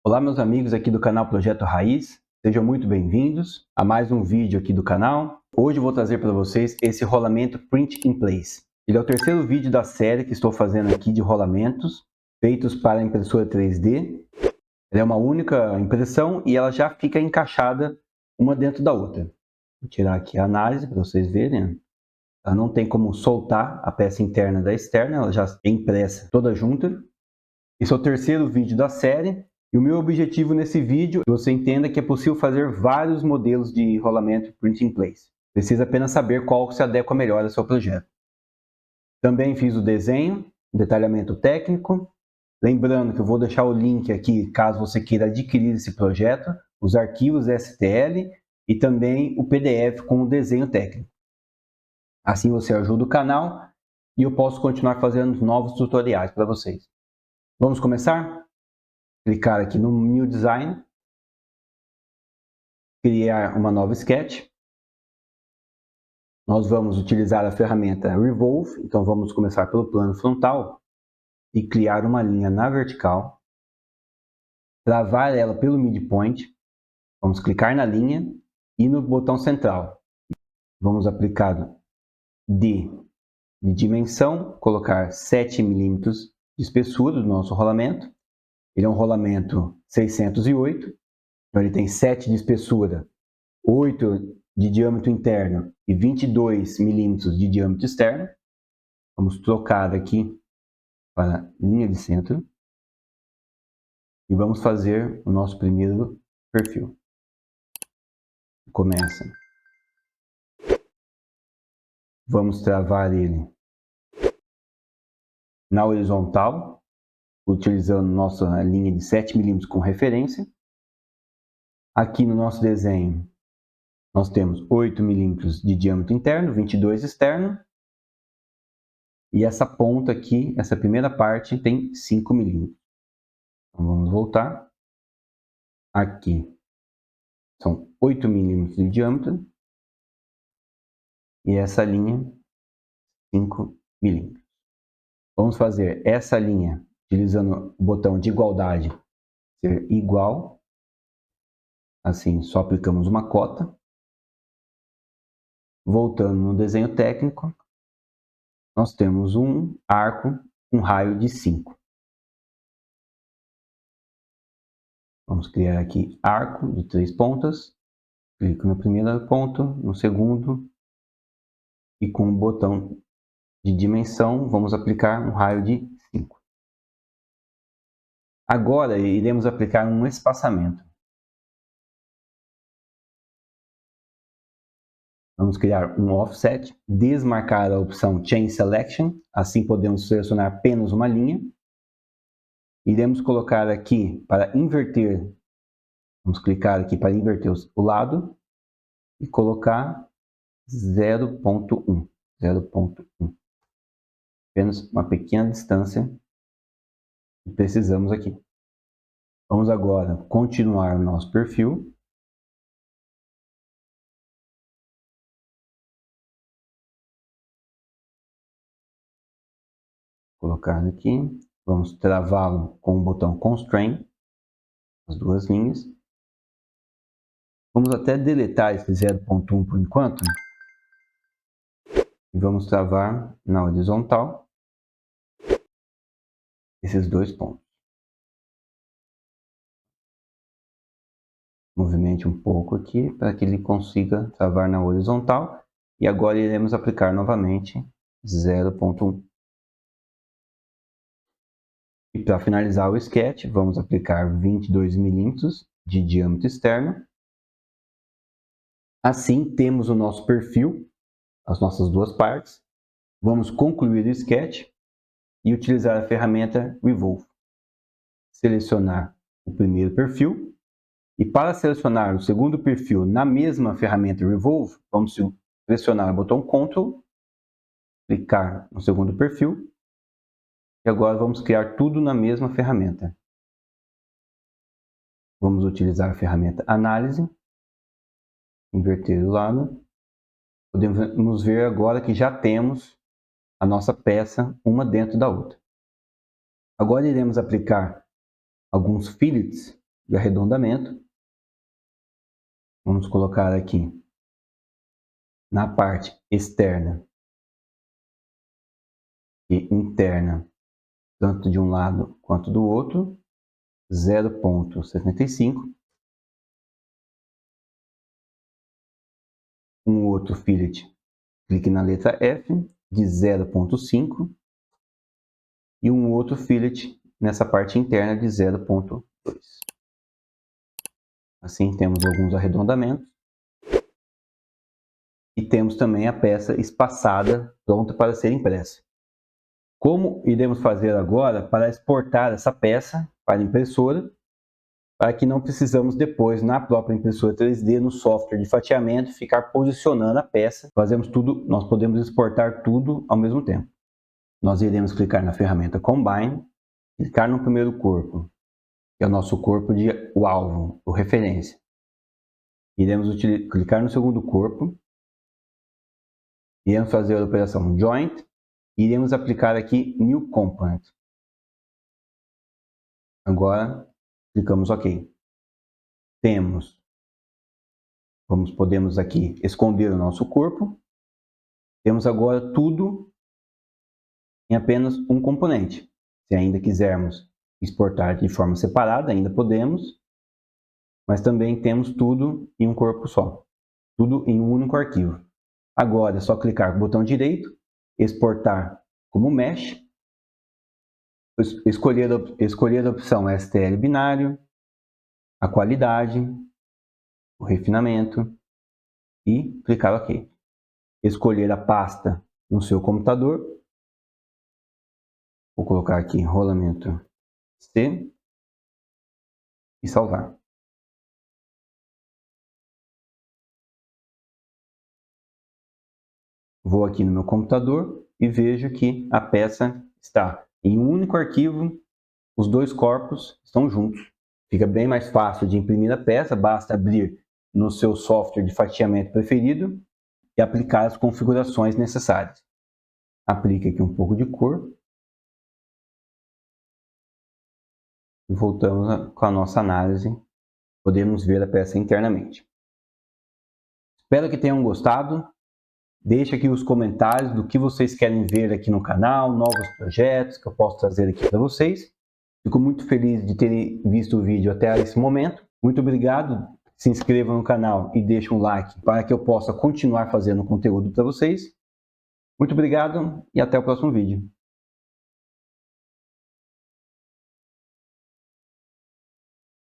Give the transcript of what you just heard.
Olá meus amigos aqui do canal Projeto Raiz, sejam muito bem-vindos a mais um vídeo aqui do canal. Hoje eu vou trazer para vocês esse rolamento Print in Place. Ele é o terceiro vídeo da série que estou fazendo aqui de rolamentos feitos para impressora 3D. Ela é uma única impressão e ela já fica encaixada uma dentro da outra. Vou tirar aqui a análise para vocês verem. Ela não tem como soltar a peça interna da externa, ela já é impressa toda junta. Esse é o terceiro vídeo da série. E o meu objetivo nesse vídeo é que você entenda que é possível fazer vários modelos de rolamento Print in Place. Precisa apenas saber qual se adequa melhor ao seu projeto. Também fiz o desenho, o detalhamento técnico. Lembrando que eu vou deixar o link aqui caso você queira adquirir esse projeto, os arquivos STL e também o PDF com o desenho técnico. Assim você ajuda o canal e eu posso continuar fazendo novos tutoriais para vocês. Vamos começar? Clicar aqui no New Design, criar uma nova sketch. Nós vamos utilizar a ferramenta Revolve, então vamos começar pelo plano frontal e criar uma linha na vertical, travar ela pelo midpoint, vamos clicar na linha e no botão central. Vamos aplicar D de dimensão, colocar 7 mm de espessura do nosso rolamento. Ele é um rolamento 608, então ele tem 7 de espessura, 8 de diâmetro interno e 22 milímetros de diâmetro externo. Vamos trocar aqui para linha de centro e vamos fazer o nosso primeiro perfil. Começa. Vamos travar ele na horizontal, utilizando nossa linha de 7 milímetros como referência. Aqui no nosso desenho, nós temos 8 milímetros de diâmetro interno, 22 externo. E essa ponta aqui, essa primeira parte, tem 5 milímetros. Então, vamos voltar. Aqui são 8 milímetros de diâmetro. E essa linha, 5 milímetros. Vamos fazer essa linha utilizando o botão de igualdade, ser igual. Assim, só aplicamos uma cota. Voltando no desenho técnico, nós temos um arco, um raio de 5. Vamos criar aqui arco de 3 pontas. Clico no primeiro ponto, no segundo. E com o botão de dimensão, vamos aplicar um raio de 5. Agora, iremos aplicar um espaçamento. Vamos criar um offset, desmarcar a opção Chain Selection, assim podemos selecionar apenas uma linha. Iremos colocar aqui para inverter, vamos clicar aqui para inverter o lado e colocar 0.1. Apenas uma pequena distância que precisamos aqui. Vamos agora continuar o nosso perfil. Colocar aqui, vamos travá-lo com o botão Constrain, as duas linhas. Vamos até deletar esse 0.1 por enquanto. E vamos travar na horizontal esses dois pontos. Movimente um pouco aqui para que ele consiga travar na horizontal. E agora iremos aplicar novamente 0.1. E para finalizar o sketch, vamos aplicar 22 milímetros de diâmetro externo. Assim temos o nosso perfil, as nossas duas partes. Vamos concluir o sketch e utilizar a ferramenta Revolve. Selecionar o primeiro perfil. E para selecionar o segundo perfil na mesma ferramenta Revolve, vamos pressionar o botão Ctrl, clicar no segundo perfil. E agora vamos criar tudo na mesma ferramenta. Vamos utilizar a ferramenta Análise, inverter o lado. Podemos ver agora que já temos a nossa peça uma dentro da outra. Agora iremos aplicar alguns fillets de arredondamento. Vamos colocar aqui na parte externa e interna, tanto de um lado quanto do outro, 0,75. Um outro fillet, clique na letra F, de 0,5. E um outro fillet nessa parte interna de 0,2. Assim temos alguns arredondamentos. E temos também a peça espaçada, pronta para ser impressa. Como iremos fazer agora para exportar essa peça para a impressora, para que não precisamos depois, na própria impressora 3D, no software de fatiamento, ficar posicionando a peça. Fazemos tudo, nós podemos exportar tudo ao mesmo tempo. Nós iremos clicar na ferramenta Combine, clicar no primeiro corpo, que é o nosso corpo de o alvo, o referência. Iremos clicar no segundo corpo, iremos fazer a operação Joint, e iremos aplicar aqui New Component. Agora, clicamos OK. Podemos aqui esconder o nosso corpo. Temos agora tudo em apenas um componente. Se ainda quisermos exportar de forma separada, ainda podemos, mas também temos tudo em um corpo só, tudo em um único arquivo. Agora é só clicar com o botão direito, exportar como mesh, escolher a opção STL binário, a qualidade, o refinamento e clicar OK. Escolher a pasta no seu computador, vou colocar aqui rolamento C e salvar. Vou aqui no meu computador e vejo que a peça está em um único arquivo, os dois corpos estão juntos. Fica bem mais fácil de imprimir a peça, basta abrir no seu software de fatiamento preferido e aplicar as configurações necessárias. Aplique aqui um pouco de cor. E voltamos com a nossa análise. Podemos ver a peça internamente. Espero que tenham gostado. Deixe aqui os comentários do que vocês querem ver aqui no canal, novos projetos que eu posso trazer aqui para vocês. Fico muito feliz de terem visto o vídeo até esse momento. Muito obrigado. Se inscreva no canal e deixe um like para que eu possa continuar fazendo conteúdo para vocês. Muito obrigado e até o próximo vídeo.